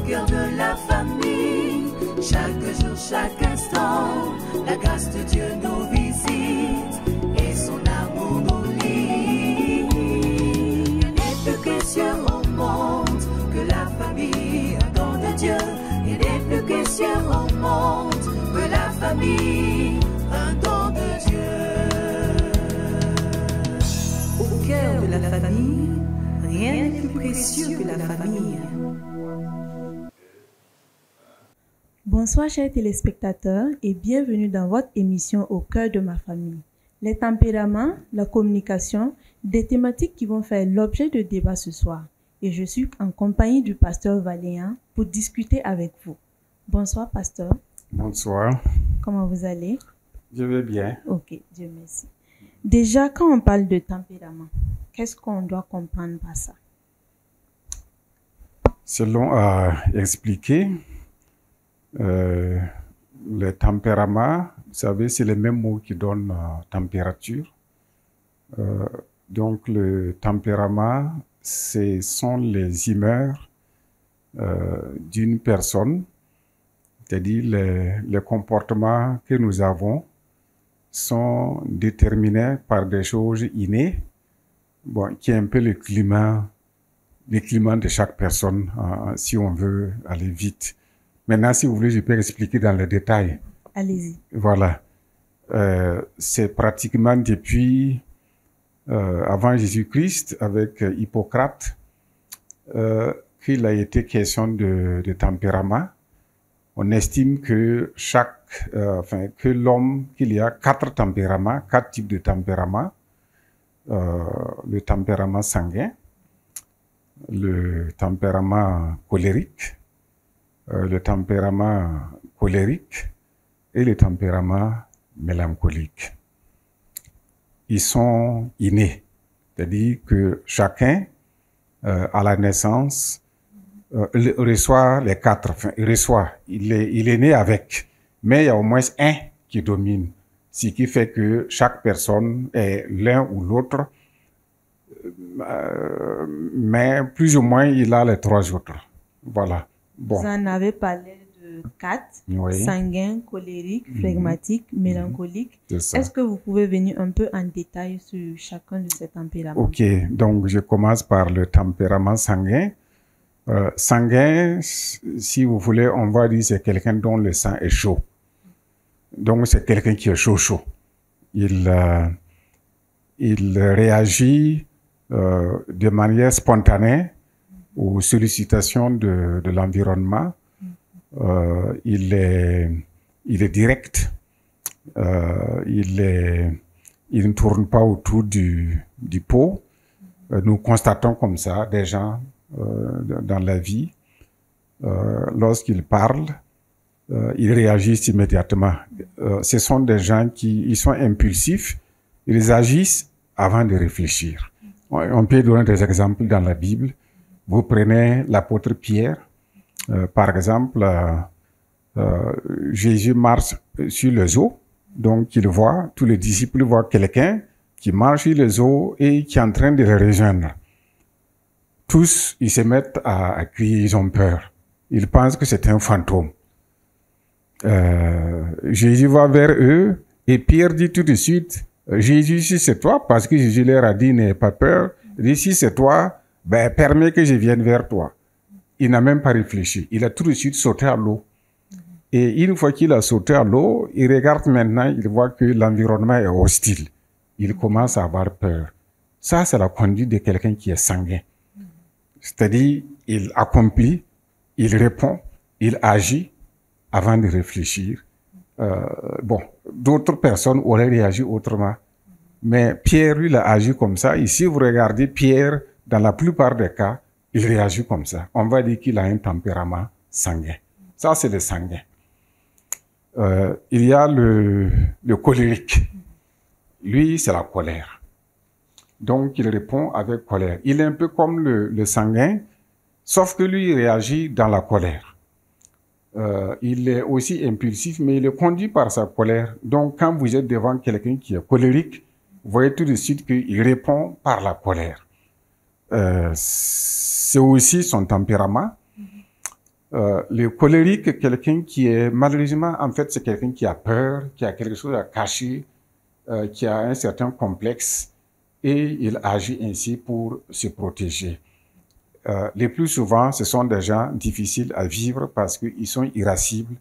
cœur de la famille. Chaque jour, chaque instant, la grâce de Dieu nous visite et son amour nous lie. Rien n'est plus précieux au monde que la famille, un don de Dieu. Rien n'est plus précieux au monde que la famille, un don de Dieu. Au cœur de la famille, rien n'est plus précieux que la famille. Bonsoir chers téléspectateurs et bienvenue dans votre émission Au cœur de ma famille. Les tempéraments, la communication, des thématiques qui vont faire l'objet de débats ce soir. Et je suis en compagnie du pasteur Valéan pour discuter avec vous. Bonsoir pasteur. Bonsoir. Comment vous allez? Je vais bien. Ok, Dieu merci. Déjà, quand on parle de tempérament, qu'est-ce qu'on doit comprendre par ça? Selon à expliquer, le tempérament, vous savez, c'est le même mot qui donne température. Donc, le tempérament, ce sont les humeurs d'une personne, c'est-à-dire les comportements que nous avons sont déterminés par des choses innées, bon, qui est un peu le climat de chaque personne, si on veut aller vite. Maintenant, si vous voulez, je peux expliquer dans le détail. Allez-y. Voilà. C'est pratiquement depuis avant Jésus-Christ, avec Hippocrate, qu'il a été question de tempérament. On estime que que l'homme, qu'il y a 4 tempéraments, 4 types de tempéraments. Le tempérament sanguin, le tempérament colérique, le tempérament colérique et le tempérament mélancolique. Ils sont innés, c'est-à-dire que chacun, à la naissance, il reçoit les 4, il est né avec, mais il y a au moins un qui domine, ce qui fait que chaque personne est l'un ou l'autre, mais plus ou moins il a les 3 autres. Voilà. Bon. Vous en avez parlé de 4, oui. Sanguin, colérique, flegmatique, mélancolique. Est-ce que vous pouvez venir un peu en détail sur chacun de ces tempéraments? Ok, donc je commence par le tempérament sanguin. Sanguin, si vous voulez, on va dire c'est quelqu'un dont le sang est chaud. Donc c'est quelqu'un qui est chaud. Il réagit de manière spontanée aux sollicitations de l'environnement. Il est direct. Il ne tourne pas autour du pot. Nous constatons comme ça des gens dans la vie. Lorsqu'ils parlent, ils réagissent immédiatement. Ce sont des gens ils sont impulsifs. Ils agissent avant de réfléchir. On peut donner des exemples dans la Bible. Vous prenez l'apôtre Pierre, par exemple, Jésus marche sur les eaux, donc tous les disciples voient quelqu'un qui marche sur les eaux et qui est en train de les rejoindre. Tous, ils se mettent à crier, ils ont peur. Ils pensent que c'est un fantôme. Jésus va vers eux et Pierre dit tout de suite, Jésus, si c'est toi, parce que Jésus leur a dit, n'aie pas peur, il dit, si c'est toi, ben, permets que je vienne vers toi. Il n'a même pas réfléchi. Il a tout de suite sauté à l'eau. Et une fois qu'il a sauté à l'eau, il regarde maintenant, il voit que l'environnement est hostile. Il commence à avoir peur. Ça, c'est la conduite de quelqu'un qui est sanguin. C'est-à-dire, il accomplit, il répond, il agit avant de réfléchir. Bon, d'autres personnes auraient réagi autrement. Mais Pierre, lui, il a agi comme ça. Ici, vous regardez Pierre, dans la plupart des cas, il réagit comme ça. On va dire qu'il a un tempérament sanguin. Ça, c'est le sanguin. Il y a le colérique. Lui, c'est la colère. Donc, il répond avec colère. Il est un peu comme le sanguin, sauf que lui, il réagit dans la colère. Il est aussi impulsif, mais il est conduit par sa colère. Donc, quand vous êtes devant quelqu'un qui est colérique, vous voyez tout de suite qu'il répond par la colère. C'est aussi son tempérament. Le colérique, quelqu'un qui est, malheureusement, en fait, c'est quelqu'un qui a peur, qui a quelque chose à cacher, qui a un certain complexe, et il agit ainsi pour se protéger. Les plus souvent, ce sont des gens difficiles à vivre parce qu'ils sont irascibles,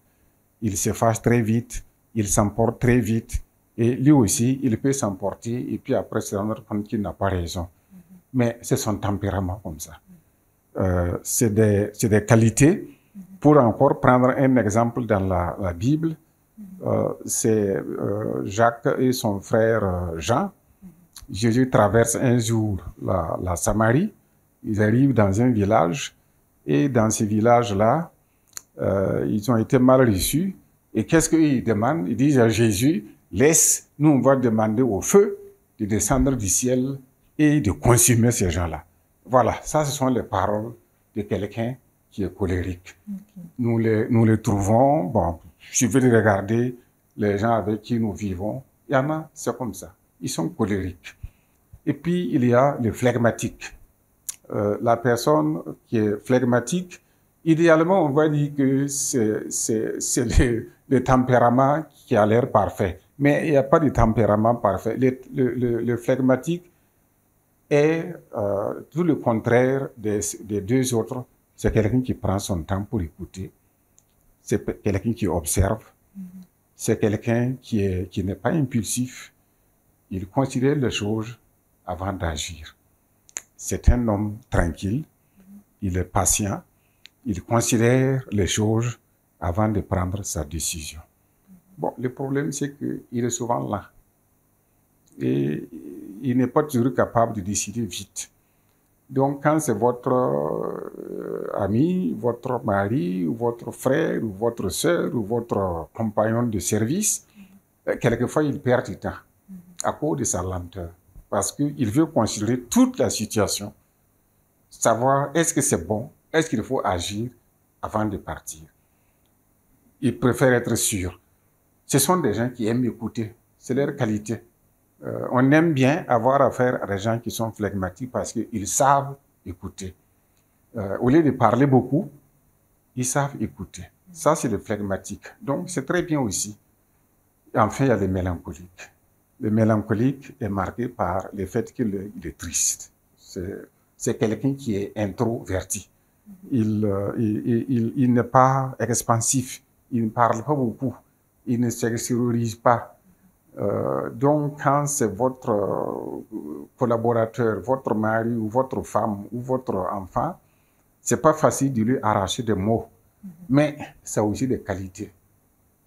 ils se fâchent très vite, ils s'emportent très vite, et lui aussi, il peut s'emporter, et puis après se rendre compte qu'il n'a pas raison. Mais c'est son tempérament comme ça. C'est des qualités. Pour encore prendre un exemple dans la Bible, c'est Jacques et son frère Jean. Jésus traverse un jour la Samarie. Ils arrivent dans un village, et dans ce village-là, ils ont été mal reçus. Et qu'est-ce qu'ils demandent? Ils disent à Jésus, laisse, nous on va demander au feu de descendre du ciel et de consumer ces gens-là. Voilà, ça ce sont les paroles de quelqu'un qui est colérique. Okay. Nous les trouvons, bon, il suffit de regarder les gens avec qui nous vivons. Il y en a, c'est comme ça. Ils sont colériques. Et puis, il y a le flegmatique. La personne qui est flegmatique, idéalement, on va dire que c'est le tempérament qui a l'air parfait. Mais il n'y a pas de tempérament parfait. Le flegmatique est tout le contraire des deux autres. C'est quelqu'un qui prend son temps pour écouter. C'est quelqu'un qui observe. C'est quelqu'un qui n'est pas impulsif. Il considère les choses avant d'agir. C'est un homme tranquille. Il est patient. Il considère les choses avant de prendre sa décision. Bon, le problème, c'est qu'il est souvent là. Et il n'est pas toujours capable de décider vite. Donc, quand c'est votre ami, votre mari, ou votre frère, ou votre sœur, ou votre compagnon de service, quelquefois, il perd du temps à cause de sa lenteur. Parce qu'il veut considérer toute la situation, savoir est-ce que c'est bon, est-ce qu'il faut agir avant de partir. Il préfère être sûr. Ce sont des gens qui aiment écouter, c'est leur qualité. On aime bien avoir affaire à des gens qui sont flegmatiques parce qu'ils savent écouter. Au lieu de parler beaucoup, ils savent écouter. Ça, c'est le flegmatique. Donc, c'est très bien aussi. Et enfin, il y a les mélancoliques. Le mélancolique est marqué par le fait qu'il est triste. C'est quelqu'un qui est introverti. Il n'est pas expansif. Il ne parle pas beaucoup. Il ne s'extériorise pas. Donc, quand c'est votre collaborateur, votre mari ou votre femme ou votre enfant, c'est pas facile de lui arracher des mots. Mais ça a aussi des qualités.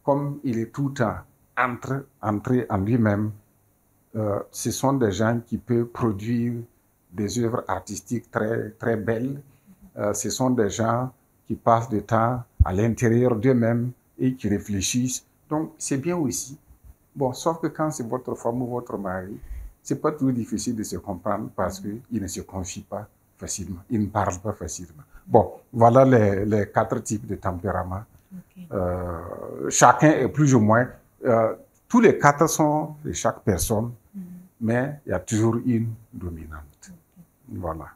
Comme il est tout le temps entré en lui-même, ce sont des gens qui peuvent produire des œuvres artistiques très, très belles. Ce sont des gens qui passent du temps à l'intérieur d'eux-mêmes et qui réfléchissent. Donc, c'est bien aussi. Bon, sauf que quand c'est votre femme ou votre mari, c'est pas toujours difficile de se comprendre parce qu'il ne se confie pas facilement, il ne parle pas facilement. Bon, voilà les 4 types de tempéraments. Okay. Chacun est plus ou moins, tous les 4 sont de chaque personne, mais il y a toujours une dominante. Okay. Voilà.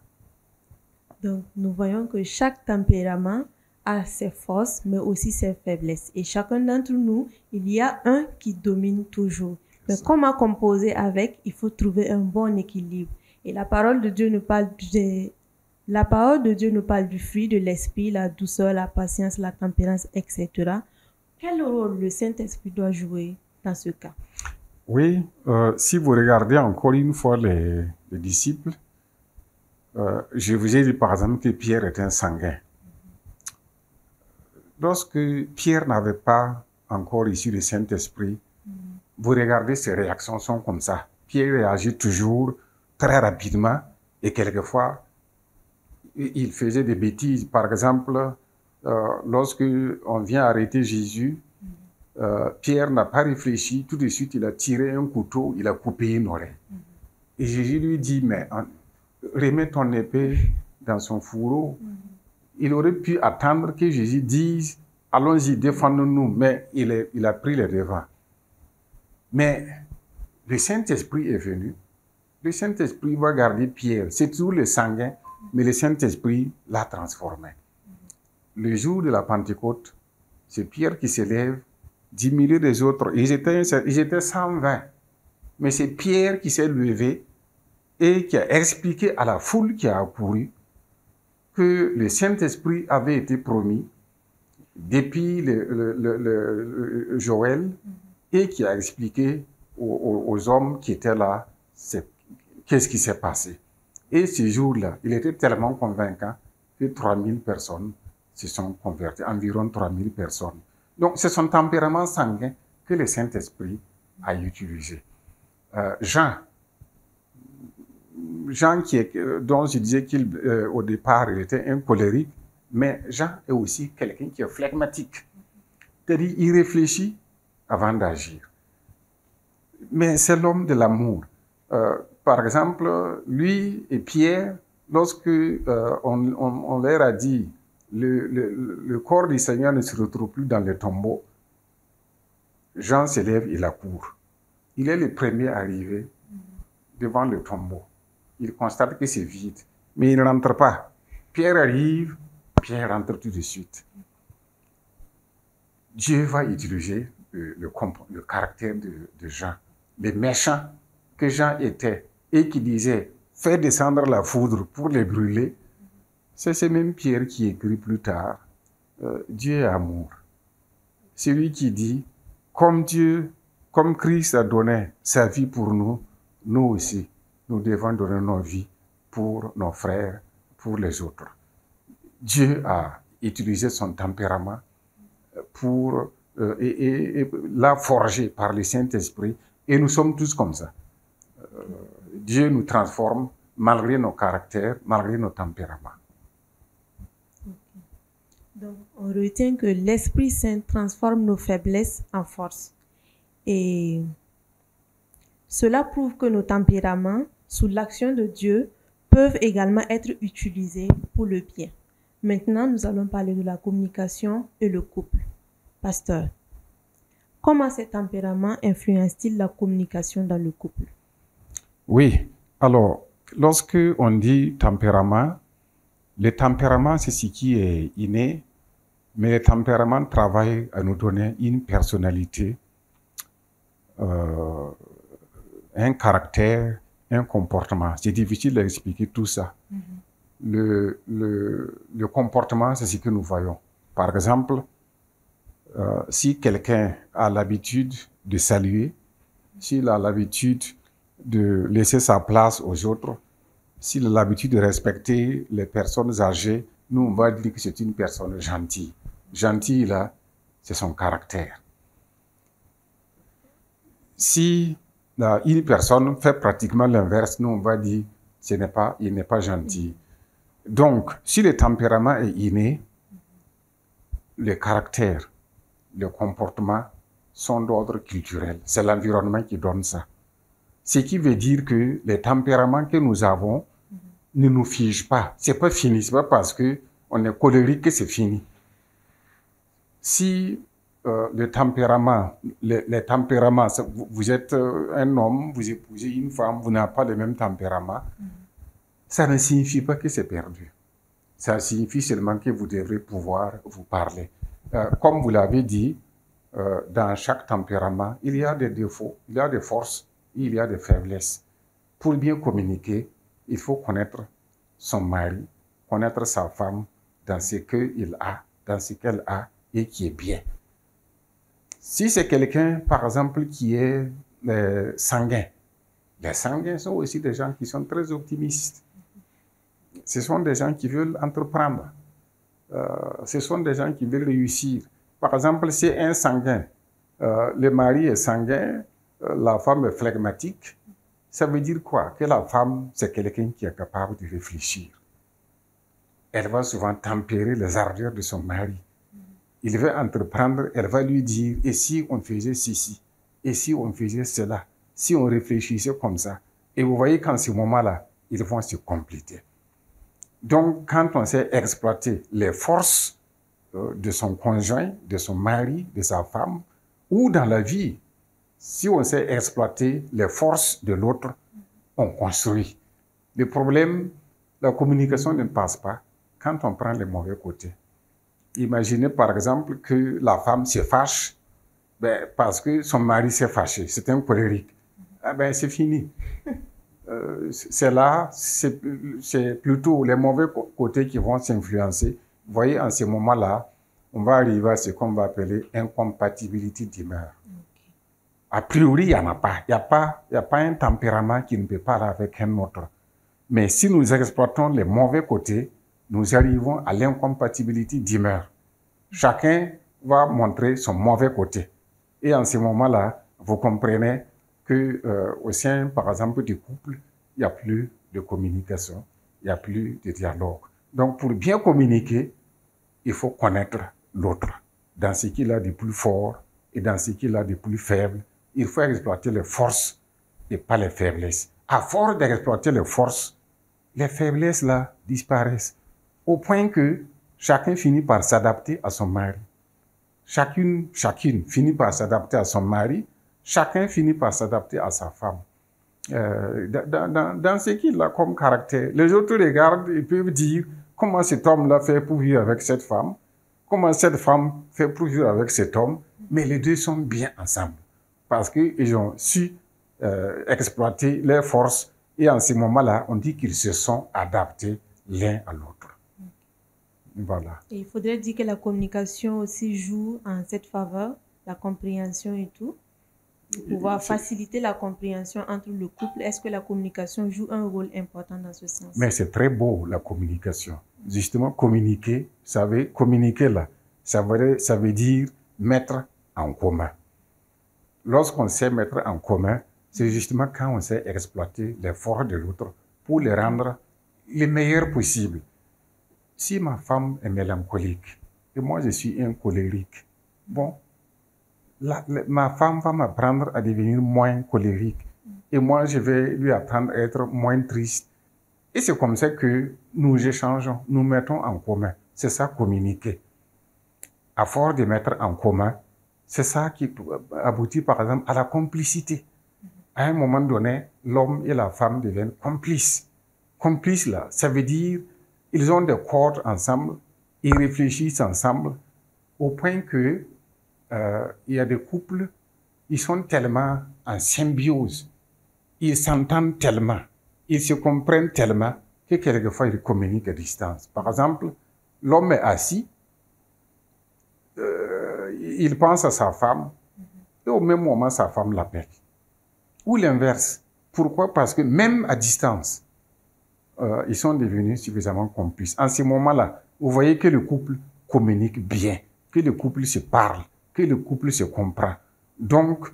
Donc, nous voyons que chaque tempérament a ses forces, mais aussi ses faiblesses. Et chacun d'entre nous, il y a un qui domine toujours. Mais comment composer avec? Il faut trouver un bon équilibre. Et la parole de Dieu nous parle du fruit de l'esprit, la douceur, la patience, la tempérance, etc. Quel rôle le Saint-Esprit doit jouer dans ce cas? Oui, si vous regardez encore une fois les disciples, je vous ai dit par exemple que Pierre est un sanguin. Lorsque Pierre n'avait pas encore reçu le Saint-Esprit, vous regardez ses réactions sont comme ça. Pierre réagit toujours très rapidement et quelquefois, il faisait des bêtises. Par exemple, lorsque on vient arrêter Jésus, Pierre n'a pas réfléchi. Tout de suite, il a tiré un couteau, il a coupé une oreille. Et Jésus lui dit, mais remets ton épée dans son fourreau. Il aurait pu attendre que Jésus dise, allons-y, défendons-nous, mais il a pris le devant. Mais le Saint-Esprit est venu. Le Saint-Esprit va garder Pierre. C'est toujours le sanguin, mais le Saint-Esprit l'a transformé. le jour de la Pentecôte, c'est Pierre qui s'élève, 10 milliers des autres. Ils étaient 120. Mais c'est Pierre qui s'est levé et qui a expliqué à la foule qui a accouru que le Saint-Esprit avait été promis depuis le Joël, et qui a expliqué aux hommes qui étaient là qu'est-ce qui s'est passé. Et ce jour-là, il était tellement convaincant que 3000 personnes se sont converties, environ 3000 personnes. Donc, c'est son tempérament sanguin que le Saint-Esprit a utilisé. Jean, dont je disais qu'au départ, il était un colérique, mais Jean est aussi quelqu'un qui est phlegmatique. C'est-à-dire, il réfléchit avant d'agir. Mais c'est l'homme de l'amour. Par exemple, lui et Pierre, lorsque on leur a dit le corps du Seigneur ne se retrouve plus dans le tombeau, Jean se lève, il accourt. Il est le premier arrivé devant le tombeau. Il constate que c'est vide, mais il ne rentre pas. Pierre arrive, Pierre rentre tout de suite. Dieu va utiliser le caractère de Jean. Les méchants que Jean était et qui disait « fais descendre la foudre pour les brûler », c'est ce même Pierre qui écrit plus tard « Dieu est amour ». C'est lui qui dit « comme Christ a donné sa vie pour nous, nous aussi, nous devons donner nos vies pour nos frères, pour les autres ». Dieu a utilisé son tempérament pour et l'a forgé par le Saint-Esprit, et nous sommes tous comme ça. Dieu nous transforme malgré nos caractères, malgré nos tempéraments. Donc, on retient que l'Esprit Saint transforme nos faiblesses en force. Et cela prouve que nos tempéraments, sous l'action de Dieu, peuvent également être utilisés pour le bien. Maintenant, nous allons parler de la communication et le couple. Pasteur, comment ces tempéraments influencent-ils la communication dans le couple? Oui, alors, lorsque on dit tempérament, le tempérament, c'est ce qui est inné, mais le tempérament travaille à nous donner une personnalité, un caractère, un comportement. C'est difficile d'expliquer tout ça. Le comportement, c'est ce que nous voyons. Par exemple, si quelqu'un a l'habitude de saluer, s'il a l'habitude de laisser sa place aux autres, s'il a l'habitude de respecter les personnes âgées, nous, on va dire que c'est une personne gentille. Gentille, là, c'est son caractère. Si une personne fait pratiquement l'inverse, nous, on va dire il n'est pas gentil. Donc, si le tempérament est inné, le caractère, le comportement sont d'ordre culturel. C'est l'environnement qui donne ça. Ce qui veut dire que les tempéraments que nous avons ne nous figent pas. C'est pas fini. C'est pas parce que on est colérique que c'est fini. Si les tempéraments, vous êtes un homme, vous épousez une femme, vous n'avez pas le même tempérament, ça ne signifie pas que c'est perdu. Ça signifie seulement que vous devrez pouvoir vous parler. Comme vous l'avez dit, dans chaque tempérament, il y a des défauts, il y a des forces, il y a des faiblesses. Pour bien communiquer, il faut connaître son mari, connaître sa femme dans ce qu'il a, dans ce qu'elle a et qui est bien. Si c'est quelqu'un, par exemple, qui est sanguin, les sanguins sont aussi des gens qui sont très optimistes. Ce sont des gens qui veulent entreprendre. Ce sont des gens qui veulent réussir. Par exemple, si un sanguin, le mari est sanguin, la femme est phlegmatique, ça veut dire quoi? Que la femme, c'est quelqu'un qui est capable de réfléchir. Elle va souvent tempérer les ardeurs de son mari. Il veut entreprendre, elle va lui dire, et si on faisait ceci, et si on faisait cela, si on réfléchissait comme ça. Et vous voyez qu'en ce moment-là, ils vont se compléter. Donc, quand on sait exploiter les forces de son conjoint, de son mari, de sa femme, ou dans la vie, si on sait exploiter les forces de l'autre, on construit. Le problème, la communication ne passe pas quand on prend les mauvais côtés. Imaginez par exemple que la femme se fâche parce que son mari s'est fâché. C'est un colérique. Ah ben, c'est fini. C'est là, c'est plutôt les mauvais côtés qui vont s'influencer. Vous voyez, en ce moment-là, on va arriver à ce qu'on va appeler incompatibilité d'humeur. A priori, il n'y en a pas. Il n'y a pas un tempérament qui ne peut pas aller avec un autre. Mais si nous exploitons les mauvais côtés, nous arrivons à l'incompatibilité d'humeur. Chacun va montrer son mauvais côté. Et en ce moment-là, vous comprenez que au sein, par exemple, du couple, il n'y a plus de communication, il n'y a plus de dialogue. Donc, pour bien communiquer, il faut connaître l'autre, dans ce qu'il a de plus fort et dans ce qu'il a de plus faible. Il faut exploiter les forces et pas les faiblesses. À force d'exploiter les forces, les faiblesses là disparaissent. Au point que chacun finit par s'adapter à son mari. Chacune finit par s'adapter à son mari. Chacun finit par s'adapter à sa femme. Dans ce qu'il a comme caractère, les autres regardent et peuvent dire comment cet homme-là fait pour vivre avec cette femme, comment cette femme fait pour vivre avec cet homme, mais les deux sont bien ensemble parce qu'ils ont su exploiter leurs forces et en ce moment-là, on dit qu'ils se sont adaptés l'un à l'autre. Voilà. Et il faudrait dire que la communication aussi joue en cette faveur, la compréhension et tout. Pour pouvoir faciliter la compréhension entre le couple, est-ce que la communication joue un rôle important dans ce sens? Mais c'est très beau, la communication. Justement, communiquer, vous savez, communiquer là, ça veut dire mettre en commun. Lorsqu'on sait mettre en commun, c'est justement quand on sait exploiter les forces de l'autre pour les rendre les meilleurs possibles. Si ma femme est mélancolique et moi je suis un colérique, bon, ma femme va m'apprendre à devenir moins colérique et moi je vais lui apprendre à être moins triste. Et c'est comme ça que nous échangeons, nous mettons en commun. C'est ça, communiquer. À force de mettre en commun, c'est ça qui aboutit par exemple à la complicité. À un moment donné, l'homme et la femme deviennent complices. Complices là, ça veut dire ils ont des cordes ensemble, ils réfléchissent ensemble, au point que il y a des couples, ils sont tellement en symbiose, ils s'entendent tellement, ils se comprennent tellement que quelquefois ils communiquent à distance. Par exemple, l'homme est assis, il pense à sa femme, et au même moment sa femme l'appelle. Ou l'inverse. Pourquoi? Parce que même à distance, ils sont devenus suffisamment complices. En ce moment-là, vous voyez que le couple communique bien, que le couple se parle, que le couple se comprend. Donc,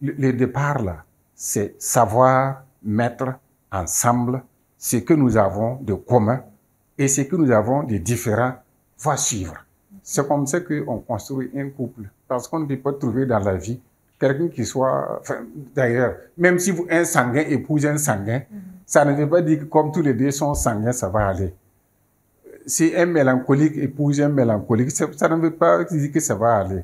le départ là, c'est savoir mettre ensemble ce que nous avons de commun et ce que nous avons de différent va suivre. C'est comme ça qu'on construit un couple. Parce qu'on ne peut pas trouver dans la vie quelqu'un qui soit... Enfin, d'ailleurs, même si un sanguin épouse un sanguin, ça ne veut pas dire que comme tous les deux sont sanguins, ça va aller. Si un mélancolique épouse un mélancolique, ça ne veut pas dire que ça va aller.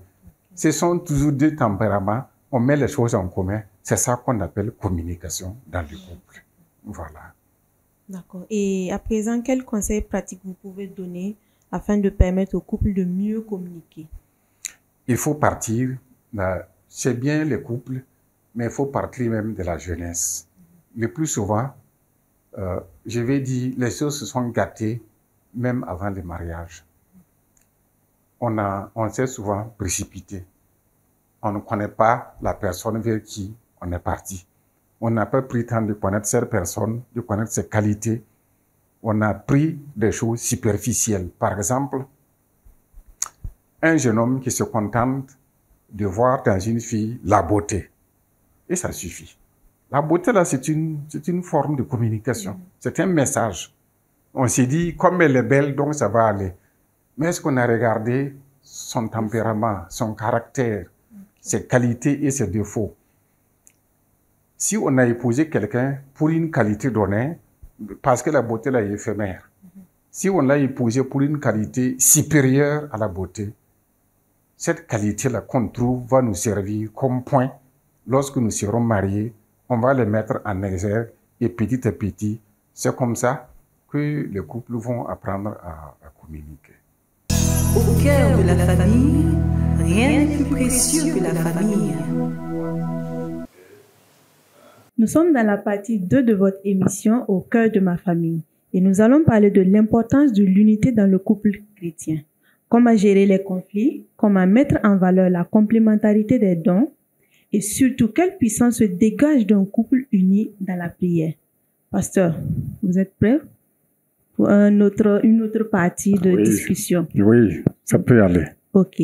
Ce sont toujours deux tempéraments. On met les choses en commun. C'est ça qu'on appelle communication dans le couple. Voilà. D'accord. Et à présent, quels conseils pratiques vous pouvez donner afin de permettre au couple de mieux communiquer? Il faut partir, c'est bien les couples, mais il faut partir même de la jeunesse. Le plus souvent, je vais dire, les choses se sont gâtées même avant le mariage. On s'est souvent précipité. On ne connaît pas la personne vers qui on est parti. On n'a pas pris le temps de connaître cette personne, de connaître ses qualités. On a pris des choses superficielles. Par exemple, un jeune homme qui se contente de voir dans une fille la beauté. Et ça suffit. La beauté, là, c'est une forme de communication. C'est un message. On s'est dit, comme elle est belle, donc ça va aller. Mais est-ce qu'on a regardé son tempérament, son caractère, ses qualités et ses défauts? Si on a épousé quelqu'un pour une qualité donnée, parce que la beauté là est éphémère. Si on l'a épousé pour une qualité supérieure à la beauté, cette qualité-là qu'on trouve va nous servir comme point. Lorsque nous serons mariés, on va les mettre en exergue et petit à petit, c'est comme ça que les couples vont apprendre à communiquer. Au cœur de la famille, rien n'est plus précieux que la famille. Nous sommes dans la partie 2 de votre émission Au cœur de ma famille et nous allons parler de l'importance de l'unité dans le couple chrétien. Comment gérer les conflits, comment mettre en valeur la complémentarité des dons et surtout quelle puissance se dégage d'un couple uni dans la prière. Pasteur, vous êtes prêt pour une autre partie de discussion? Oui, ça peut aller. Ok.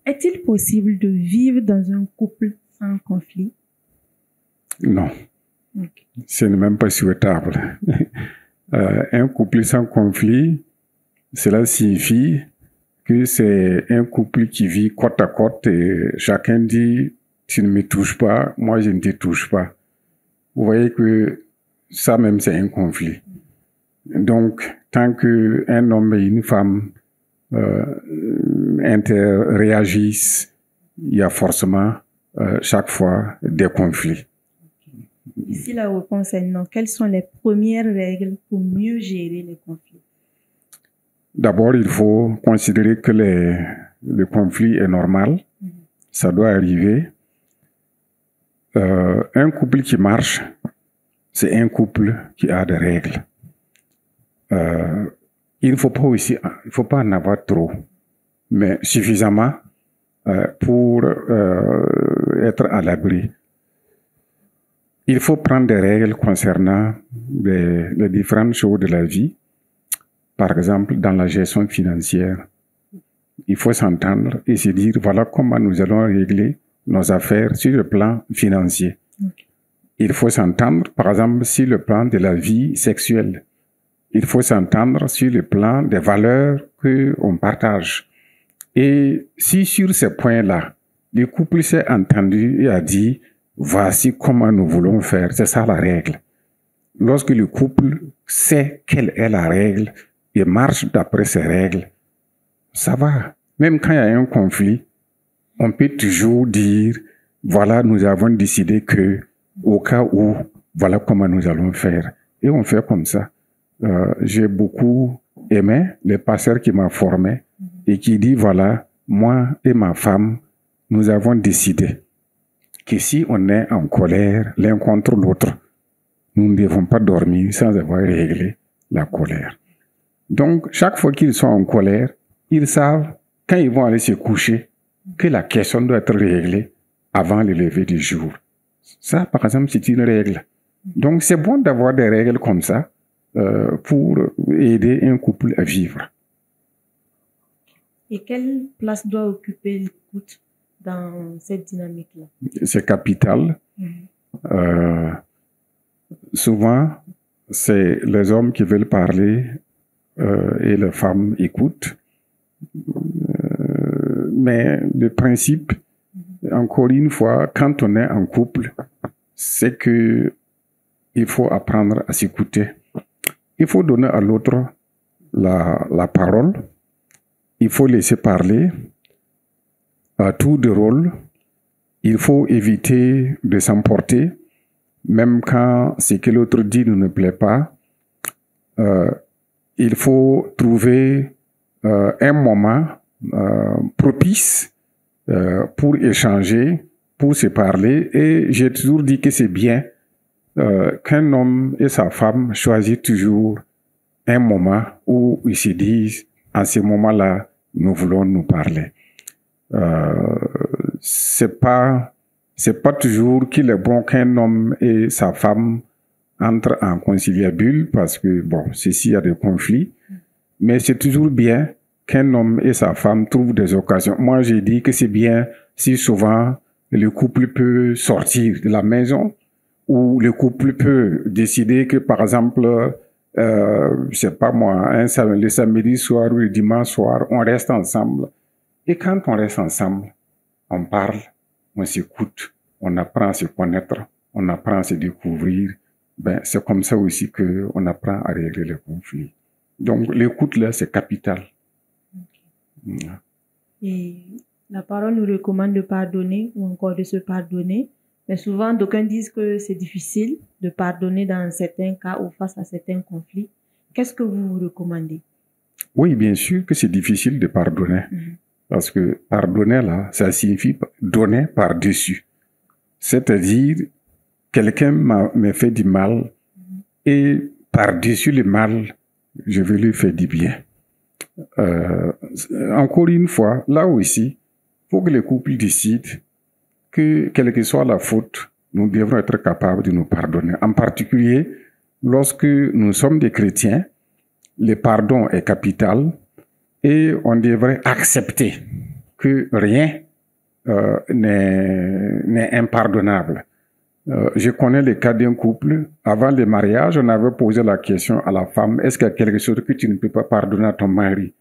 Est-il possible de vivre dans un couple sans conflit? Non, Ok. ce n'est même pas souhaitable. Un couple sans conflit, cela signifie que c'est un couple qui vit côte à côte et chacun dit « tu ne me touches pas, moi je ne te touche pas ». Vous voyez que ça même c'est un conflit. Donc, tant qu'un homme et une femme réagissent, il y a forcément chaque fois des conflits. Ici, la réponse est non. Quelles sont les premières règles pour mieux gérer les conflits? D'abord, il faut considérer que le conflit est normal. Ça doit arriver. Un couple qui marche, c'est un couple qui a des règles. Il ne faut pas en avoir trop, mais suffisamment pour être à l'abri. Il faut prendre des règles concernant les différentes choses de la vie. Par exemple, dans la gestion financière, il faut s'entendre et se dire, voilà comment nous allons régler nos affaires sur le plan financier. Okay. Il faut s'entendre, par exemple, sur le plan de la vie sexuelle. Il faut s'entendre sur le plan des valeurs qu'on partage. Et si sur ces points-là, le couple s'est entendu et a dit, voici comment nous voulons faire, c'est ça la règle. Lorsque le couple sait quelle est la règle et marche d'après ces règles, ça va. Même quand il y a un conflit, on peut toujours dire, voilà, nous avons décidé que, au cas où, voilà comment nous allons faire. Et on fait comme ça. J'ai beaucoup aimé le pasteur qui m'a formé et qui dit, voilà, moi et ma femme, nous avons décidé que si on est en colère l'un contre l'autre, nous ne devons pas dormir sans avoir réglé la colère. Donc, chaque fois qu'ils sont en colère, ils savent, quand ils vont aller se coucher, que la question doit être réglée avant le lever du jour. Ça, par exemple, c'est une règle. Donc, c'est bon d'avoir des règles comme ça pour aider un couple à vivre. Et quelle place doit occuper l'écoute dans cette dynamique-là? C'est capital. Souvent, c'est les hommes qui veulent parler et les femmes écoutent. Mais le principe, encore une fois, quand on est en couple, c'est que il faut apprendre à s'écouter. Il faut donner à l'autre la parole. Il faut laisser parler à tour de rôle. Il faut éviter de s'emporter, même quand ce que l'autre dit ne nous plaît pas. Il faut trouver un moment propice pour échanger, pour se parler. Et j'ai toujours dit que c'est bien qu'un homme et sa femme choisissent toujours un moment où ils se disent, en ce moment-là, nous voulons nous parler. C'est pas toujours qu'il est bon qu'un homme et sa femme entrent en conciliabule parce que, bon, ceci a des conflits, mais c'est toujours bien qu'un homme et sa femme trouvent des occasions. Moi, j'ai dit que c'est bien si souvent le couple peut sortir de la maison ou le couple peut décider que, par exemple, je sais pas moi, le samedi soir ou le dimanche soir, on reste ensemble. Et quand on reste ensemble, on parle, on s'écoute, on apprend à se connaître, on apprend à se découvrir. Ben, c'est comme ça aussi qu'on apprend à régler les conflits. Donc, l'écoute là, c'est capital. Okay. Et la parole nous recommande de pardonner ou encore de se pardonner. Mais souvent, d'aucuns disent que c'est difficile de pardonner dans certains cas ou face à certains conflits. Qu'est-ce que vous recommandez? Oui, bien sûr que c'est difficile de pardonner. Parce que pardonner, là, ça signifie donner par-dessus. C'est-à-dire, quelqu'un m'a fait du mal et par-dessus le mal, je vais lui faire du bien. Encore une fois, là aussi, il faut que les couples décident que, quelle que soit la faute, nous devons être capables de nous pardonner. En particulier, lorsque nous sommes des chrétiens, le pardon est capital et on devrait accepter que rien n'est impardonnable. Je connais le cas d'un couple. Avant le mariage, on avait posé la question à la femme, est-ce qu'il y a quelque chose que tu ne peux pas pardonner à ton mari?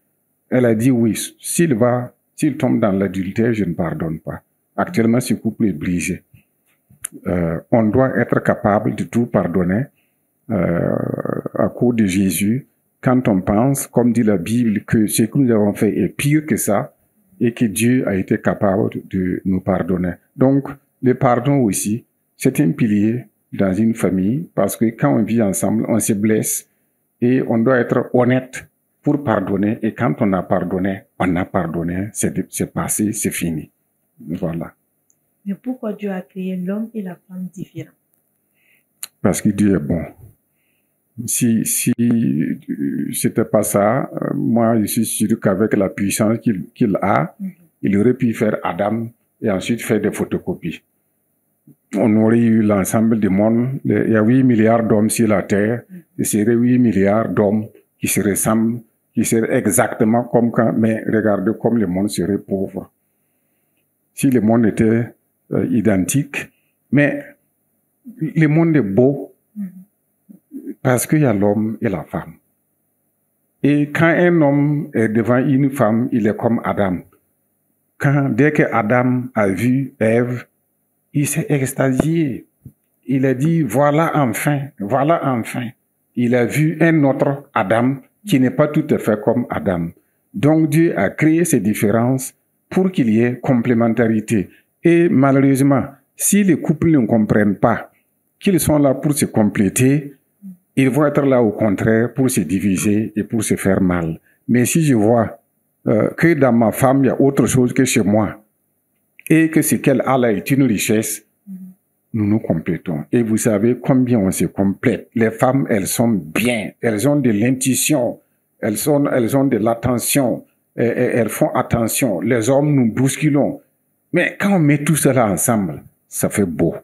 Elle a dit oui. S'il tombe dans l'adultère, je ne pardonne pas. Actuellement, ce couple est brisé. On doit être capable de tout pardonner à cause de Jésus. Quand on pense, comme dit la Bible, que ce que nous avons fait est pire que ça et que Dieu a été capable de nous pardonner. Donc, le pardon aussi, c'est un pilier dans une famille parce que quand on vit ensemble, on se blesse et on doit être honnête pour pardonner. Et quand on a pardonné, c'est passé, c'est fini. Voilà. Mais pourquoi Dieu a créé l'homme et la femme différents? Parce que Dieu est bon. Si c'était pas ça, moi je suis sûr qu'avec la puissance qu'il a, il aurait pu faire Adam et ensuite faire des photocopies. On aurait eu l'ensemble du monde. Il y a 8 milliards d'hommes sur la terre. Il serait 8 milliards d'hommes qui se ressemblent, qui seraient exactement comme quand, mais regardez comme le monde serait pauvre. Si le monde était identique, mais le monde est beau parce qu'il y a l'homme et la femme. Et quand un homme est devant une femme, il est comme Adam. Dès que Adam a vu Ève, il s'est extasié. Il a dit, voilà enfin. Il a vu un autre Adam qui n'est pas tout à fait comme Adam. Donc Dieu a créé ces différences pour qu'il y ait complémentarité. Et malheureusement, si les couples ne comprennent pas qu'ils sont là pour se compléter, ils vont être là au contraire pour se diviser et pour se faire mal. Mais si je vois que dans ma femme, il y a autre chose que chez moi, et que ce qu'elle a là est une richesse, nous nous complétons. Et vous savez combien on se complète. Les femmes, elles sont bien, elles ont de l'intuition, elles ont de l'attention, elles font attention. Les hommes, nous bousculons. Mais quand on met tout cela ensemble, ça fait beau.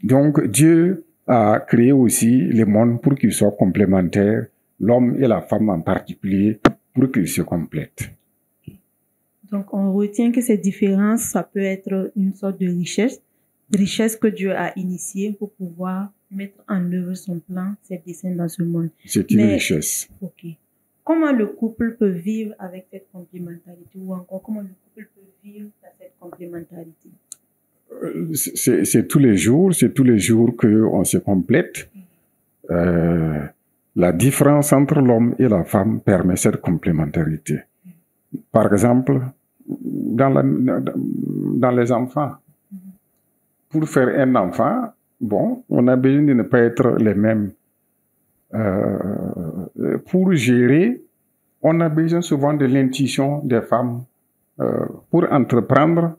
Donc Dieu a créé aussi le monde pour qu'ils soient complémentaires, l'homme et la femme en particulier, pour qu'ils se complètent. Donc, on retient que ces différences, ça peut être une sorte de richesse que Dieu a initiée pour pouvoir mettre en œuvre son plan, ses desseins dans ce monde. C'est une richesse. Ok. Comment le couple peut vivre avec cette complémentarité ou encore comment le couple peut vivre dans cette complémentarité? C'est tous les jours qu'on se complète. La différence entre l'homme et la femme permet cette complémentarité. Par exemple, dans les enfants, pour faire un enfant, bon, on a besoin de ne pas être les mêmes. Pour gérer, on a besoin souvent de l'intuition des femmes. Pour entreprendre,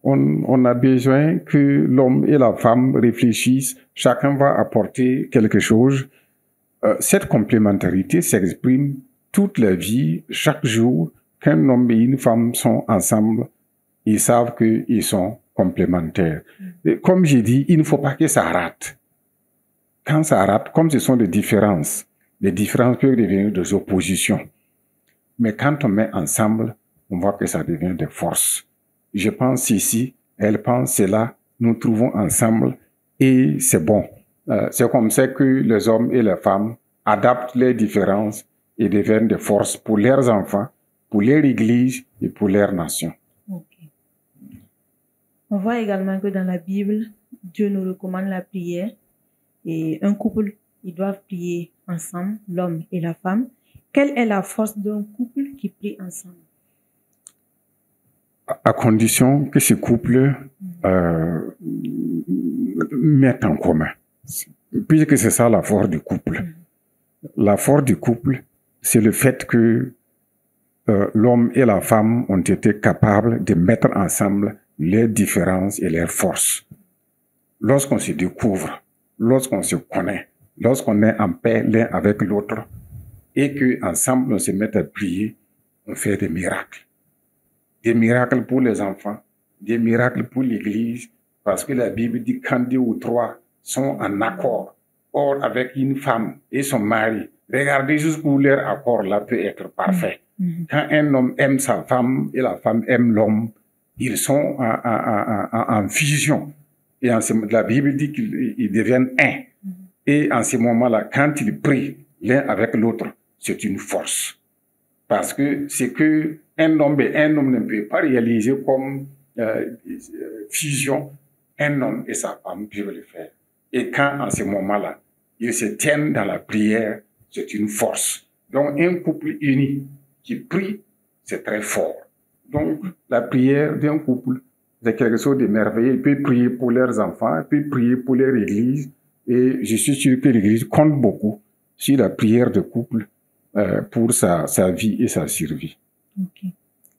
on a besoin que l'homme et la femme réfléchissent, chacun va apporter quelque chose. Cette complémentarité s'exprime toute la vie, chaque jour. Qu'un homme et une femme sont ensemble, ils savent qu'ils sont complémentaires. Et comme j'ai dit, il ne faut pas que ça rate. Quand ça rate, comme ce sont des différences peuvent devenir des oppositions. Mais quand on met ensemble, on voit que ça devient des forces. Je pense ici, elle pense cela, nous trouvons ensemble et c'est bon. C'est comme ça que les hommes et les femmes adaptent les différences et deviennent des forces pour leurs enfants, pour leur église et pour leur nation. Okay. On voit également que dans la Bible, Dieu nous recommande la prière et un couple, ils doivent prier ensemble, l'homme et la femme. Quelle est la force d'un couple qui prie ensemble? À condition que ce couple mette en commun. Puisque c'est ça la force du couple. La force du couple, c'est le fait que l'homme et la femme ont été capables de mettre ensemble leurs différences et leurs forces. Lorsqu'on se découvre, lorsqu'on se connaît, lorsqu'on est en paix l'un avec l'autre, et qu'ensemble on se met à prier, on fait des miracles. Des miracles pour les enfants, des miracles pour l'Église, parce que la Bible dit quand 2 ou 3 sont en accord, or avec une femme et son mari, regardez jusqu'où leur accord là peut être parfait. Quand un homme aime sa femme et la femme aime l'homme, ils sont en fusion. Et la Bible dit qu'ils deviennent un. Et en ce moment-là, quand ils prient l'un avec l'autre, c'est une force. Parce que c'est que un homme ne peut pas réaliser comme fusion. Un homme et sa femme peuvent le faire. Et quand, en ce moment-là, ils se tiennent dans la prière, c'est une force. Donc, un couple uni qui prie, c'est très fort. Donc, la prière d'un couple, c'est quelque chose de merveilleux. Ils peuvent prier pour leurs enfants, ils peuvent prier pour leur église. Et je suis sûr que l'église compte beaucoup sur la prière de couple pour sa vie et sa survie. Okay.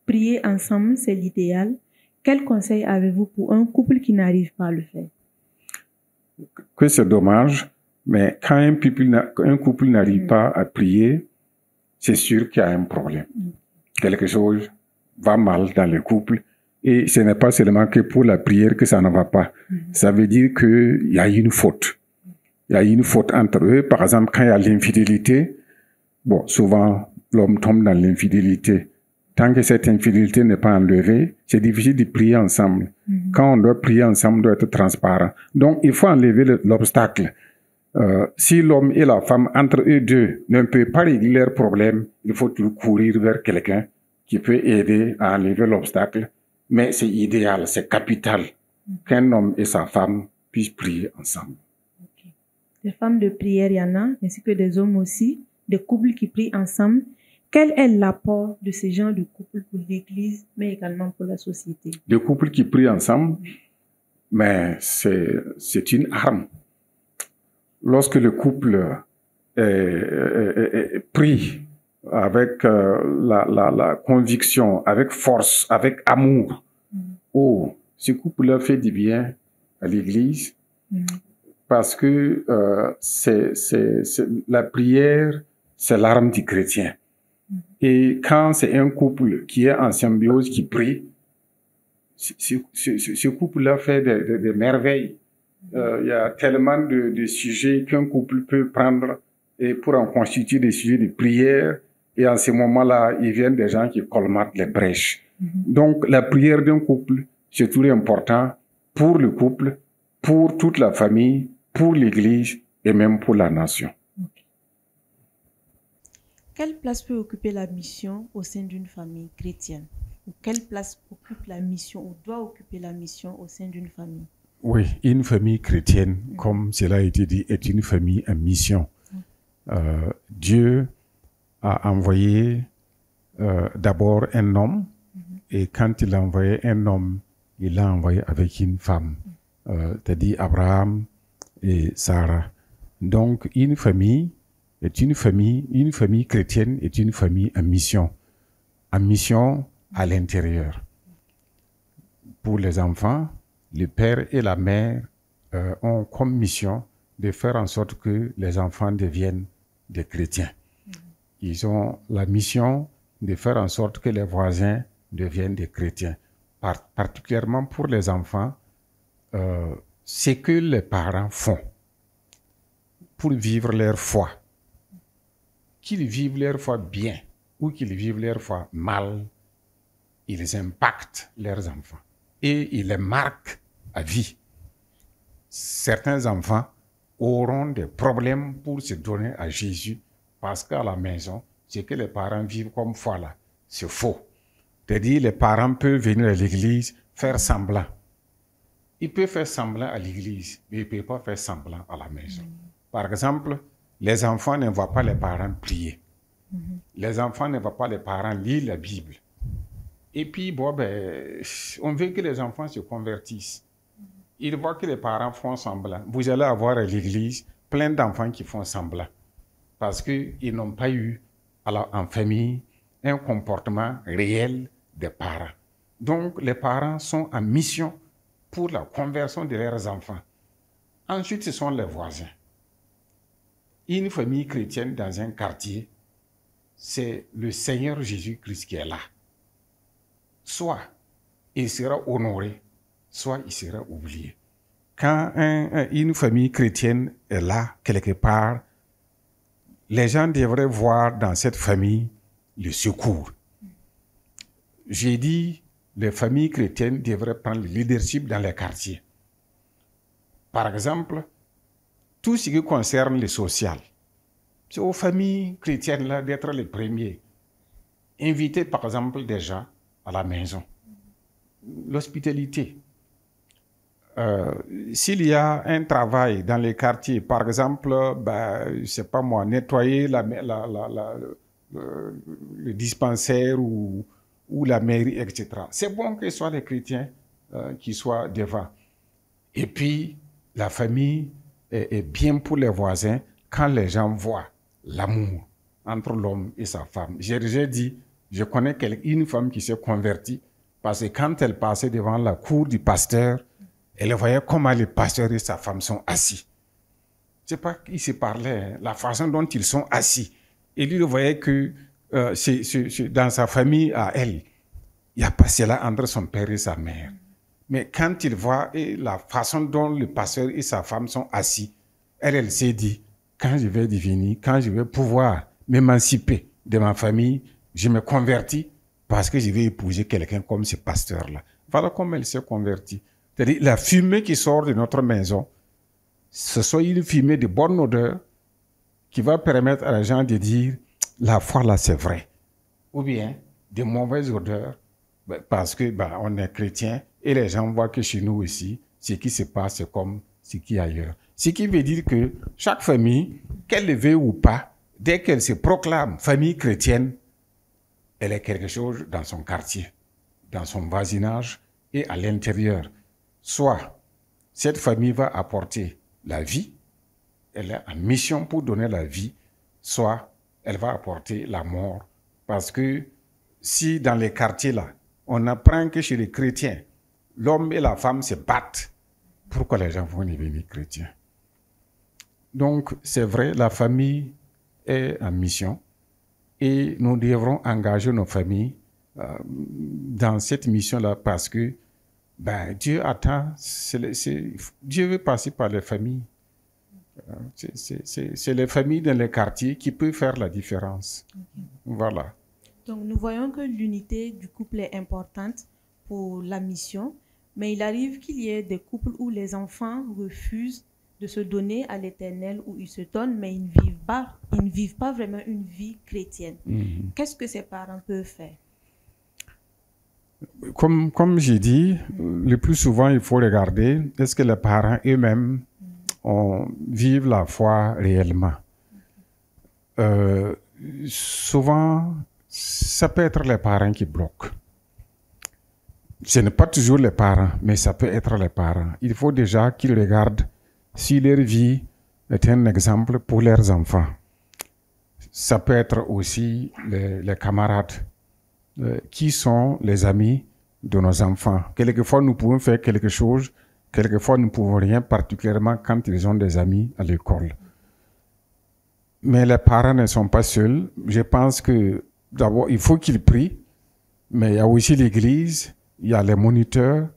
Prier ensemble, c'est l'idéal. Quel conseil avez-vous pour un couple qui n'arrive pas à le faire? Que c'est dommage, mais quand un couple n'arrive pas à prier, c'est sûr qu'il y a un problème. Quelque chose va mal dans le couple. Et ce n'est pas seulement que pour la prière que ça ne va pas. Ça veut dire qu'il y a une faute. Il y a une faute entre eux. Par exemple, quand il y a l'infidélité, bon, souvent, l'homme tombe dans l'infidélité. Tant que cette infidélité n'est pas enlevée, c'est difficile de prier ensemble. Quand on doit prier ensemble, on doit être transparent. Donc, il faut enlever l'obstacle. Si l'homme et la femme, entre eux deux, ne peuvent pas régler leurs problèmes, il faut toujours courir vers quelqu'un qui peut aider à enlever l'obstacle. Mais c'est idéal, c'est capital qu'un homme et sa femme puissent prier ensemble. Okay. Des femmes de prière, il y en a, ainsi que des hommes aussi, des couples qui prient ensemble. Quel est l'apport de ces genres de couples pour l'Église, mais également pour la société? Les couples qui prient ensemble, mais c'est une arme. Lorsque le couple prie avec la conviction, avec force, avec amour, oh, ce couple-là fait du bien à l'Église, parce que la prière, c'est l'arme du chrétien. Et quand c'est un couple qui est en symbiose, qui prie, ce couple-là fait des merveilles. Il y a tellement de sujets qu'un couple peut prendre et pour en constituer des sujets de prière. Et en ce moment-là, il vient des gens qui colmatent les brèches. Donc, la prière d'un couple, c'est tout important pour le couple, pour toute la famille, pour l'Église et même pour la nation. Quelle place peut occuper la mission au sein d'une famille chrétienne? Ou quelle place occupe la mission ou doit occuper la mission au sein d'une famille? Oui, une famille chrétienne, comme cela a été dit, est une famille en mission. Dieu a envoyé d'abord un homme, et quand il a envoyé un homme, il l'a envoyé avec une femme, c'est-à-dire Abraham et Sarah. Donc, une famille chrétienne est une famille en mission à l'intérieur. Pour les enfants, le père et la mère ont comme mission de faire en sorte que les enfants deviennent des chrétiens. Ils ont la mission de faire en sorte que les voisins deviennent des chrétiens. Particulièrement pour les enfants, ce que les parents font pour vivre leur foi, qu'ils vivent leur foi bien ou qu'ils vivent leur foi mal, ils impactent leurs enfants et ils les marquent à vie. Certains enfants auront des problèmes pour se donner à Jésus parce qu'à la maison, ce que les parents vivent comme foi là, c'est faux. C'est-à-dire, les parents peuvent venir à l'église, faire semblant. Ils peuvent faire semblant à l'église, mais ils ne peuvent pas faire semblant à la maison. Par exemple, les enfants ne voient pas les parents prier. Les enfants ne voient pas les parents lire la Bible. Et puis, bon, on veut que les enfants se convertissent. Ils voient que les parents font semblant. Vous allez avoir à l'église plein d'enfants qui font semblant. Parce qu'ils n'ont pas eu, en famille, un comportement réel des parents. Donc, les parents sont en mission pour la conversion de leurs enfants. Ensuite, ce sont les voisins. Une famille chrétienne dans un quartier, c'est le Seigneur Jésus-Christ qui est là. Soit il sera honoré, soit il sera oublié. Quand une famille chrétienne est là, quelque part, les gens devraient voir dans cette famille le secours. J'ai dit, les familles chrétiennes devraient prendre le leadership dans les quartiers. Par exemple, tout ce qui concerne le social, c'est aux familles chrétiennes là d'être les premiers. Inviter par exemple des gens à la maison. L'hospitalité. S'il y a un travail dans les quartiers, par exemple, je sais pas moi, nettoyer le dispensaire ou la mairie, etc. C'est bon que ce soit les chrétiens qui soient devant. Et puis, la famille est bien pour les voisins quand les gens voient l'amour entre l'homme et sa femme. J'ai déjà dit, je connais une femme qui s'est convertie parce que quand elle passait devant la cour du pasteur, elle voyait comment le pasteur et sa femme sont assis. C'est pas qu'ils se parlaient, la façon dont ils sont assis. Et lui, il voyait que dans sa famille à elle, il n'y a pas cela entre son père et sa mère. Mais quand il voit la façon dont le pasteur et sa femme sont assis, elle s'est dit, quand je vais devenir, quand je vais pouvoir m'émanciper de ma famille, je me convertis parce que je vais épouser quelqu'un comme ce pasteur-là. Voilà comment elle s'est convertie. C'est-à-dire, la fumée qui sort de notre maison, ce soit une fumée de bonne odeur qui va permettre à les gens de dire, la foi là, c'est vrai. Ou bien, de mauvaises odeurs, parce que on est chrétien et les gens voient que chez nous aussi, ce qui se passe, c'est comme ce qui est ailleurs. Ce qui veut dire que chaque famille, qu'elle le veuille ou pas, dès qu'elle se proclame famille chrétienne, elle est quelque chose dans son quartier, dans son voisinage et à l'intérieur. Soit cette famille va apporter la vie, elle est en mission pour donner la vie, soit elle va apporter la mort. Parce que si dans les quartiers là, on apprend que chez les chrétiens, l'homme et la femme se battent, pourquoi les gens vont devenir chrétiens? Donc, c'est vrai, la famille est en mission et nous devrons engager nos familles dans cette mission-là parce que Dieu attend, Dieu veut passer par les familles. C'est les familles dans les quartiers qui peuvent faire la différence. Okay. Voilà. Donc, nous voyons que l'unité du couple est importante pour la mission, mais il arrive qu'il y ait des couples où les enfants refusent de se donner à l'Éternel, où ils se donnent, mais ils ne vivent pas vraiment une vie chrétienne. Mm-hmm. Qu'est-ce que ces parents peuvent faire? Comme j'ai dit, le plus souvent, il faut regarder, est-ce que les parents eux-mêmes vivent la foi réellement? Souvent, ça peut être les parents qui bloquent. Ce n'est pas toujours les parents, mais ça peut être les parents. Il faut déjà qu'ils regardent si leur vie est un exemple pour leurs enfants. Ça peut être aussi les camarades qui sont les amis de nos enfants. Quelquefois, nous pouvons faire quelque chose, quelquefois, nous ne pouvons rien, particulièrement quand ils ont des amis à l'école. Mais les parents ne sont pas seuls. Je pense que d'abord, il faut qu'ils prient, mais il y a aussi l'église, il y a les moniteurs,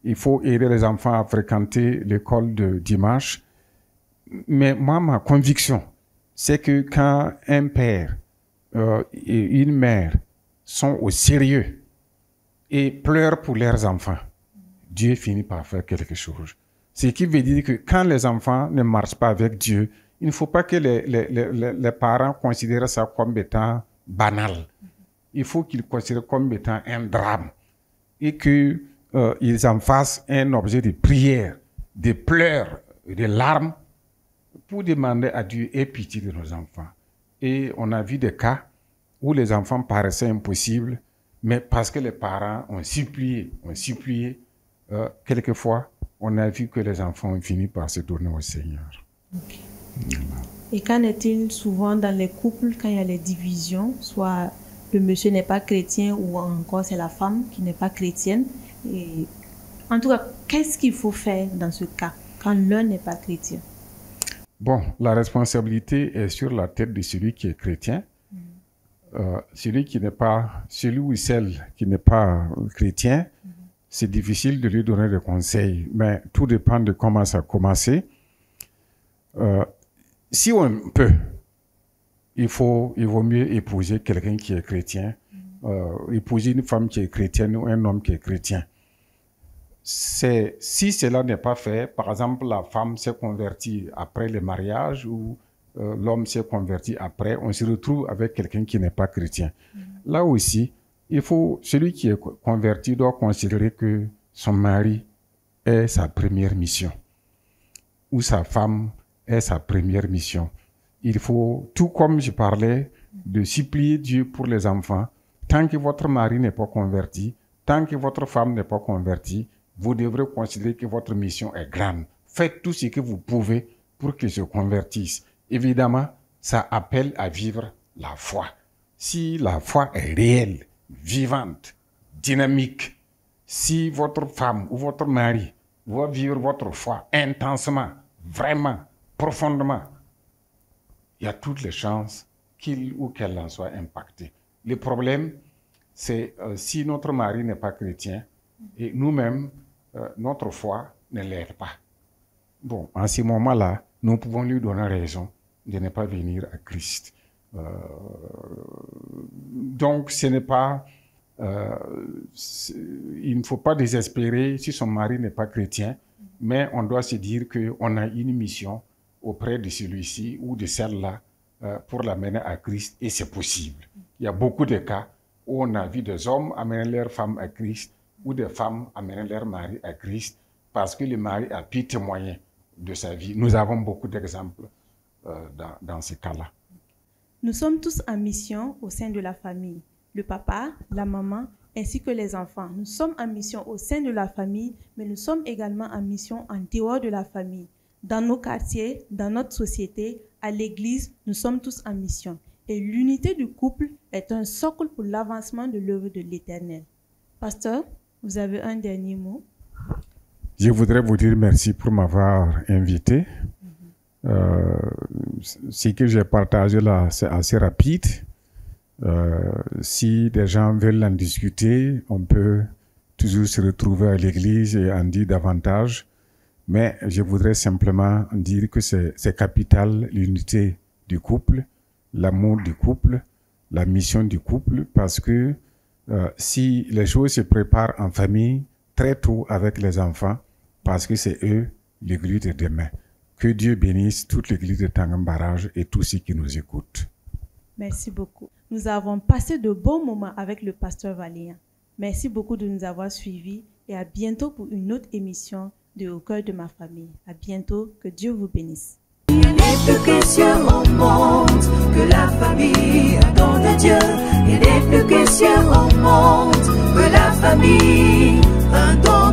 il faut aider les enfants à fréquenter l'école de dimanche. Mais moi, ma conviction, c'est que quand un père et une mère sont au sérieux et pleurent pour leurs enfants, Dieu finit par faire quelque chose. Ce qui veut dire que quand les enfants ne marchent pas avec Dieu, il ne faut pas que les parents considèrent ça comme étant banal. Il faut qu'ils considèrent comme étant un drame et qu'ils en fassent un objet de prière, de pleurs, de larmes pour demander à Dieu aie pitié de nos enfants. Et on a vu des cas où les enfants paraissaient impossibles, mais parce que les parents ont supplié, quelquefois, on a vu que les enfants ont fini par se donner au Seigneur. Okay. Et qu'en est-il souvent dans les couples quand il y a les divisions, soit le monsieur n'est pas chrétien ou encore c'est la femme qui n'est pas chrétienne. Et en tout cas, qu'est-ce qu'il faut faire dans ce cas quand l'un n'est pas chrétien? Bon, la responsabilité est sur la tête de celui qui est chrétien. Celui ou celle qui n'est pas chrétien, c'est difficile de lui donner des conseils, mais tout dépend de comment ça a commencé. Si on peut, il vaut mieux épouser quelqu'un qui est chrétien, épouser une femme qui est chrétienne ou un homme qui est chrétien. Si cela n'est pas fait, par exemple, la femme s'est convertie après le mariage ou l'homme s'est converti après, on se retrouve avec quelqu'un qui n'est pas chrétien. Là aussi, celui qui est converti doit considérer que son mari est sa première mission ou sa femme est sa première mission. Il faut, tout comme je parlais, de supplier Dieu pour les enfants. Tant que votre mari n'est pas converti, tant que votre femme n'est pas convertie, vous devrez considérer que votre mission est grande. Faites tout ce que vous pouvez pour qu'ils se convertissent. Évidemment, ça appelle à vivre la foi. Si la foi est réelle, vivante, dynamique, si votre femme ou votre mari va vivre votre foi intensement, vraiment, profondément, il y a toutes les chances qu'il ou qu'elle en soit impacté. Le problème, c'est si notre mari n'est pas chrétien et nous-mêmes, notre foi ne l'aide pas. Bon, en ce moment-là, nous pouvons lui donner raison de ne pas venir à Christ. Donc, ce n'est pas... il ne faut pas désespérer si son mari n'est pas chrétien, mais on doit se dire qu'on a une mission auprès de celui-ci ou de celle-là pour l'amener à Christ, et c'est possible. Il y a beaucoup de cas où on a vu des hommes amener leurs femmes à Christ ou des femmes amener leur mari à Christ parce que le mari a pu témoigner de sa vie. Nous avons beaucoup d'exemples dans ces cas-là. Nous sommes tous en mission au sein de la famille. Le papa, la maman, ainsi que les enfants. Nous sommes en mission au sein de la famille, mais nous sommes également en mission en dehors de la famille. Dans nos quartiers, dans notre société, à l'église, nous sommes tous en mission. Et l'unité du couple est un socle pour l'avancement de l'œuvre de l'Éternel. Pasteur, vous avez un dernier mot? Je voudrais vous dire merci pour m'avoir invité. Ce que j'ai partagé là, c'est assez rapide. Si des gens veulent en discuter, on peut toujours se retrouver à l'église et en dire davantage. Mais je voudrais simplement dire que c'est capital l'unité du couple, l'amour du couple, la mission du couple, parce que si les choses se préparent en famille, très tôt avec les enfants, parce que c'est eux l'église de demain. Que Dieu bénisse toute l'église de Tangambarrage et tous ceux qui nous écoutent. Merci beaucoup. Nous avons passé de bons moments avec le pasteur Valéan. Merci beaucoup de nous avoir suivis et à bientôt pour une autre émission de Au cœur de ma famille. À bientôt, que Dieu vous bénisse. Rien n'est plus précieux au monde que la famille, un don de Dieu. Rien n'est plus précieux au monde que la famille, un don